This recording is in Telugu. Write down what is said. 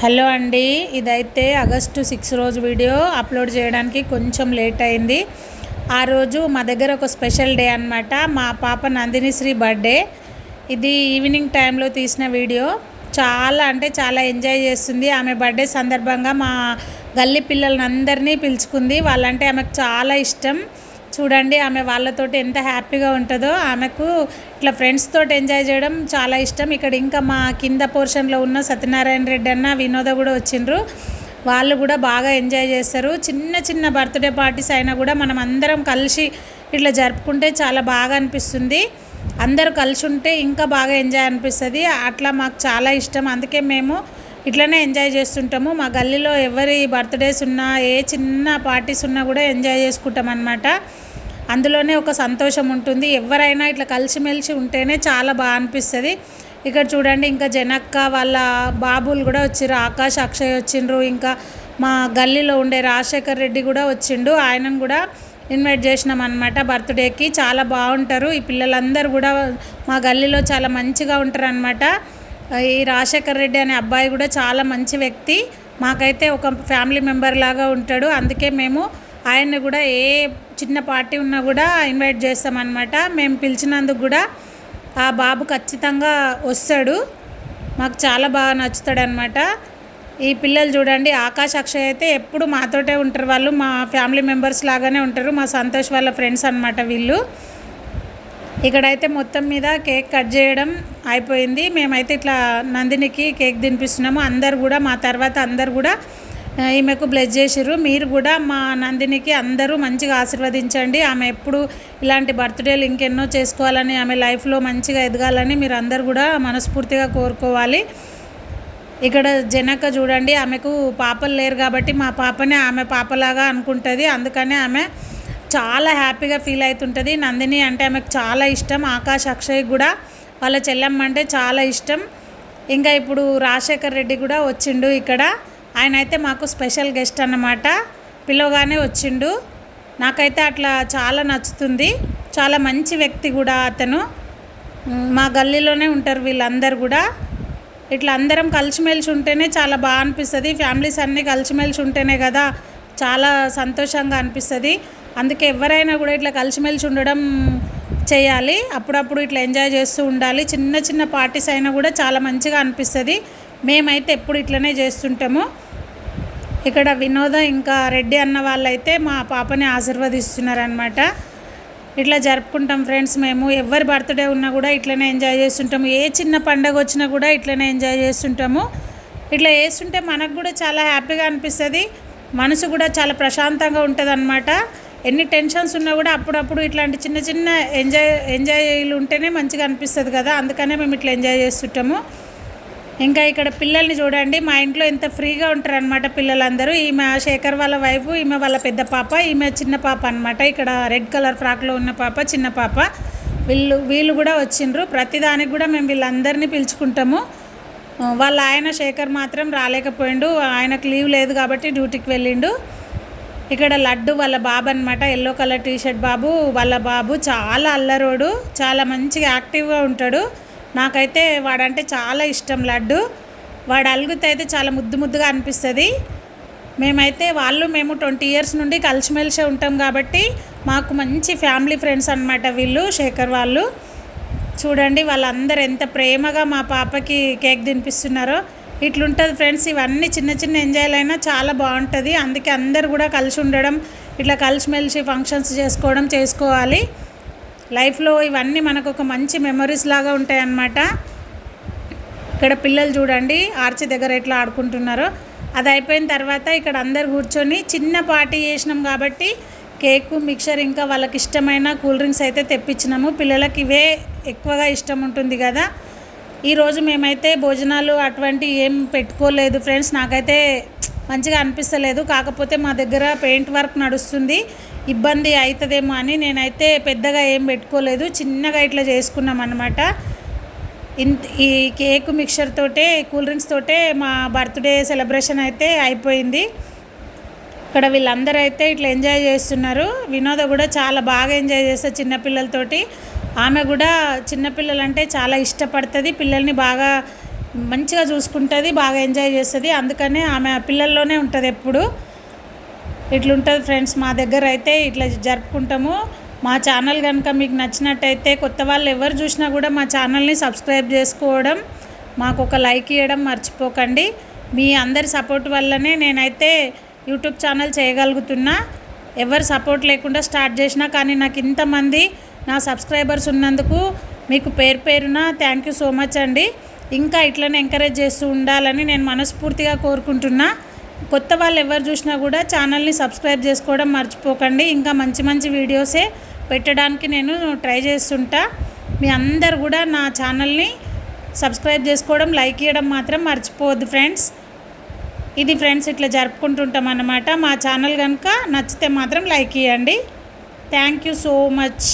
హలో అండి, ఇదైతే ఆగస్టు 6 రోజు వీడియో అప్లోడ్ చేయడానికి కొంచెం లేట్ అయింది. ఆ రోజు మా దగ్గర ఒక స్పెషల్ డే అన్నమాట. మా పాప నందిని శ్రీ బర్త్డే. ఇది ఈవినింగ్ టైంలో తీసిన వీడియో. చాలా అంటే చాలా ఎంజాయ్ చేస్తుంది. ఆమె బర్త్డే సందర్భంగా మా గల్లీ పిల్లలందరినీ పిలుచుకుంది. వాళ్ళంటే ఆమెకు చాలా ఇష్టం. చూడండి ఆమె వాళ్ళతోటి ఎంత హ్యాపీగా ఉంటుందో. ఆమెకు ఇట్లా ఫ్రెండ్స్ తోటి ఎంజాయ్ చేయడం చాలా ఇష్టం. ఇక్కడ ఇంకా మా కింద పోర్షన్లో ఉన్న సత్యనారాయణ రెడ్డి అన్న వినోద కూడా వచ్చిండ్రు. వాళ్ళు కూడా బాగా ఎంజాయ్ చేస్తారు. చిన్న చిన్న బర్త్డే పార్టీస్ అయినా కూడా మనం అందరం కలిసి ఇట్లా జరుపుకుంటే చాలా బాగా అనిపిస్తుంది. అందరూ కలిసి ఉంటే ఇంకా బాగా ఎంజాయ్ అనిపిస్తుంది. అట్లా మాకు చాలా ఇష్టం. అందుకే మేము ఇట్లనే ఎంజాయ్ చేస్తుంటాము. మా గల్లీలో ఎవరి బర్త్డేస్ ఉన్నా ఏ చిన్న పార్టీస్ ఉన్నా కూడా ఎంజాయ్ చేసుకుంటాం అన్నమాట. అందులోనే ఒక సంతోషం ఉంటుంది. ఎవరైనా ఇట్లా కలిసిమెలిసి ఉంటేనే చాలా బాగా అనిపిస్తుంది. ఇక్కడ చూడండి ఇంకా జనక్క వాళ్ళ బాబులు కూడా వచ్చిర్రు. ఆకాష్, అక్షయ్ వచ్చిండ్రు. ఇంకా మా గల్లీలో ఉండే రాజశేఖర్ రెడ్డి కూడా వచ్చిండు. ఆయనను కూడా ఇన్వైట్ చేసినాం అన్నమాట బర్త్డేకి. చాలా బాగుంటారు ఈ పిల్లలందరూ కూడా. మా గల్లీలో చాలా మంచిగా ఉంటారు అన్నమాట. ఈ రాజశేఖర్ రెడ్డి అనే అబ్బాయి కూడా చాలా మంచి వ్యక్తి. మాకైతే ఒక ఫ్యామిలీ మెంబర్ లాగా ఉంటాడు. అందుకే మేము ఆయన్ని కూడా ఏ చిన్న పార్టీ ఉన్నా కూడా ఇన్వైట్ చేస్తామన్నమాట. మేము పిలిచినందుకు కూడా ఆ బాబు ఖచ్చితంగా వస్తాడు. మాకు చాలా బాగా నచ్చుతాడు అనమాట. ఈ పిల్లలు చూడండి, ఆకాష్, అక్షయ్ అయితే ఎప్పుడు మాతోటే ఉంటారు. వాళ్ళు మా ఫ్యామిలీ మెంబర్స్ లాగానే ఉంటారు. మా సంతోష్ వాళ్ళ ఫ్రెండ్స్ అనమాట వీళ్ళు. ఇక్కడైతే మొత్తం మీద కేక్ కట్ చేయడం అయిపోయింది. మేమైతే ఇట్లా నందినికి కేక్ తినిపిస్తున్నాము. అందరు కూడా మా తర్వాత అందరు కూడా ఈమెకు బ్లెస్ చేసిర్రు. మీరు కూడా మా నందినికి అందరూ మంచిగా ఆశీర్వదించండి. ఆమె ఎప్పుడు ఇలాంటి బర్త్డేలు ఇంకెన్నో చేసుకోవాలని, ఆమె లైఫ్లో మంచిగా ఎదగాలని మీరు అందరు కూడా మనస్ఫూర్తిగా కోరుకోవాలి. ఇక్కడ జనక చూడండి, ఆమెకు పాపలు లేరు కాబట్టి మా పాపనే ఆమె పాపలాగా అనుకుంటుంది. అందుకనే ఆమె చాలా హ్యాపీగా ఫీల్ అవుతుంటుంది. నందిని అంటే ఆమెకు చాలా ఇష్టం. ఆకాష్, అక్షయ్ కూడా వాళ్ళ చెల్లెమ్మ అంటే చాలా ఇష్టం. ఇంకా ఇప్పుడు రాజశేఖర్ రెడ్డి కూడా వచ్చిండు. ఇక్కడ ఆయన అయితే మాకు స్పెషల్ గెస్ట్ అన్నమాట. పిలవగానే వచ్చిండు. నాకైతే అట్లా చాలా నచ్చుతుంది. చాలా మంచి వ్యక్తి కూడా అతను. మా గల్లీలోనే ఉంటారు వీళ్ళందరూ కూడా. ఇట్లా అందరం కలిసిమెలిసి ఉంటేనే చాలా బాగా అనిపిస్తుంది. ఫ్యామిలీస్ అన్నీ కలిసిమెలిసి ఉంటేనే కదా చాలా సంతోషంగా అనిపిస్తుంది. అందుకే ఎవరైనా కూడా ఇట్లా కలిసిమెలిసి ఉండడం చేయాలి. అప్పుడప్పుడు ఇట్లా ఎంజాయ్ చేస్తూ ఉండాలి. చిన్న చిన్న పార్టీస్ అయినా కూడా చాలా మంచిగా అనిపిస్తుంది. మేమైతే ఎప్పుడు ఇట్లనే చేస్తుంటాము. ఇక్కడ వినోద ఇంకా రెడ్డి అన్న వాళ్ళైతే మా పాపని ఆశీర్వదిస్తున్నారనమాట. ఇట్లా జరుపుకుంటాం ఫ్రెండ్స్. మేము ఎవరి బర్త్డే ఉన్నా కూడా ఇట్లనే ఎంజాయ్ చేస్తుంటాము. ఏ చిన్న పండగ వచ్చినా కూడా ఇట్లనే ఎంజాయ్ చేస్తుంటాము. ఇట్లా చేస్తుంటే మనకు కూడా చాలా హ్యాపీగా అనిపిస్తుంది. మనసు కూడా చాలా ప్రశాంతంగా ఉంటుంది అన్నమాట. ఎన్ని టెన్షన్స్ ఉన్నా కూడా అప్పుడప్పుడు ఇట్లాంటి చిన్న చిన్న ఎంజాయ్లు ఉంటేనే మంచిగా అనిపిస్తుంది కదా. అందుకనే మేము ఇట్లా ఎంజాయ్ చేస్తుంటాము. ఇంకా ఇక్కడ పిల్లల్ని చూడండి, మా ఇంట్లో ఎంత ఫ్రీగా ఉంటారు అనమాట పిల్లలందరూ. ఈమె శేఖర్ వాళ్ళ వైపు, ఈమె వాళ్ళ పెద్ద పాప, ఈమె చిన్న పాప అనమాట. ఇక్కడ రెడ్ కలర్ ఫ్రాక్లో ఉన్న పాప చిన్న పాప. వీళ్ళు కూడా వచ్చిండ్రు. ప్రతిదానికి కూడా మేము వీళ్ళందరినీ పిలుచుకుంటాము. వాళ్ళ ఆయన శేఖర్ మాత్రం రాలేకపోయిండు. ఆయనకు లీవ్ లేదు కాబట్టి డ్యూటీకి వెళ్ళిండు. ఇక్కడ లడ్డు వాళ్ళ బాబు అనమాట. ఎల్లో కలర్ టీషర్ట్ బాబు వాళ్ళ బాబు. చాలా అల్లరోడు, చాలా మంచిగా యాక్టివ్గా ఉంటాడు. నాకైతే వాడంటే చాలా ఇష్టం లడ్డు. వాడు అలుగుతే అయితే చాలా ముద్దుగా అనిపిస్తుంది. మేమైతే మేము 20 ఇయర్స్ నుండి కలిసిమెలిసే ఉంటాం కాబట్టి మాకు మంచి ఫ్యామిలీ ఫ్రెండ్స్ అనమాట వీళ్ళు, శేఖర్ వాళ్ళు. చూడండి వాళ్ళందరూ ఎంత ప్రేమగా మా పాపకి కేక్ తినిపిస్తున్నారో. ఇట్లుంటుంది ఫ్రెండ్స్. ఇవన్నీ చిన్న చిన్న ఎంజాయ్లు అయినా చాలా బాగుంటుంది. అందుకే అందరు కూడా కలిసి ఉండడం, ఇట్లా కలిసిమెలిసి ఫంక్షన్స్ చేసుకోవాలి. లైఫ్లో ఇవన్నీ మనకు ఒక మంచి మెమరీస్ లాగా ఉంటాయి అన్నమాట. ఇక్కడ పిల్లలు చూడండి ఆర్చి దగ్గర ఎట్లా ఆడుకుంటున్నారో. అది అయిపోయిన తర్వాత ఇక్కడ అందరు కూర్చొని చిన్న పార్టీ చేసినాం కాబట్టి కేకు, మిక్చర్ ఇంకా వాళ్ళకి ఇష్టమైన కూల్ డ్రింక్స్ అయితే తెప్పించినాము. పిల్లలకి ఇవే ఎక్కువగా ఇష్టం ఉంటుంది కదా. ఈరోజు మేమైతే భోజనాలు అటువంటి ఏం పెట్టుకోలేదు ఫ్రెండ్స్. నాకైతే మంచిగా అనిపిస్తలేదు. కాకపోతే మా దగ్గర పెయింట్ వర్క్ నడుస్తుంది, ఇబ్బంది అవుతుందేమో అని నేనైతే పెద్దగా ఏం పెట్టుకోలేదు. చిన్నగా ఇట్లా చేసుకున్నాం అన్నమాట. ఈ కేక్, మిక్చర్ తోటే, కూల్ డ్రింక్స్ తోటే మా బర్త్డే సెలబ్రేషన్ అయితే అయిపోయింది. ఇక్కడ వీళ్ళందరూ అయితే ఇట్లా ఎంజాయ్ చేస్తున్నారు. వినోద కూడా చాలా బాగా ఎంజాయ్ చేస్తారు చిన్నపిల్లలతోటి. ఆమె కూడా చిన్నపిల్లలంటే చాలా ఇష్టపడుతుంది. పిల్లల్ని బాగా మంచిగా చూసుకుంటుంది, బాగా ఎంజాయ్ చేస్తుంది. అందుకనే ఆమె పిల్లల్లోనే ఉంటుంది ఎప్పుడు. ఇట్లుంటుంది ఫ్రెండ్స్, మా దగ్గర అయితే ఇట్లా జరుపుకుంటాము. మా ఛానల్ కనుక మీకు నచ్చినట్టయితే కొత్త వాళ్ళు ఎవరు చూసినా కూడా మా ఛానల్ని సబ్స్క్రైబ్ చేసుకోవడం, మాకు ఒక లైక్ ఇవ్వడం మర్చిపోకండి. మీ అందరి సపోర్ట్ వల్లనే నేనైతే యూట్యూబ్ ఛానల్ చేయగలుగుతున్నా. ఎవరు సపోర్ట్ లేకుండా స్టార్ట్ చేసినా కానీ నాకు ఇంతమంది నా సబ్స్క్రైబర్స్ ఉన్నందుకు మీకు పేరు పేరున థ్యాంక్ యూ సో మచ్ అండి. ఇంకా ఇట్లనే ఎంకరేజ్ చేస్తూ ఉండాలని నేను మనస్ఫూర్తిగా కోరుకుంటున్నా. కొత్త వాళ్ళు ఎవరు చూసినా కూడా ఛానల్ని సబ్స్క్రైబ్ చేసుకోవడం మర్చిపోకండి. ఇంకా మంచి మంచి వీడియోసే పెట్టడానికి నేను ట్రై చేస్తుంటా. మీ అందరు కూడా నా ఛానల్ని సబ్స్క్రైబ్ చేసుకోవడం, లైక్ ఇవ్వడం మాత్రం మర్చిపోవద్దు ఫ్రెండ్స్. ఇది ఫ్రెండ్స్ ఇట్లా జరుపుకుంటుంటాం అన్నమాట. మా ఛానల్ కనుక నచ్చితే మాత్రం లైక్ ఇవ్వండి. Thank you so much.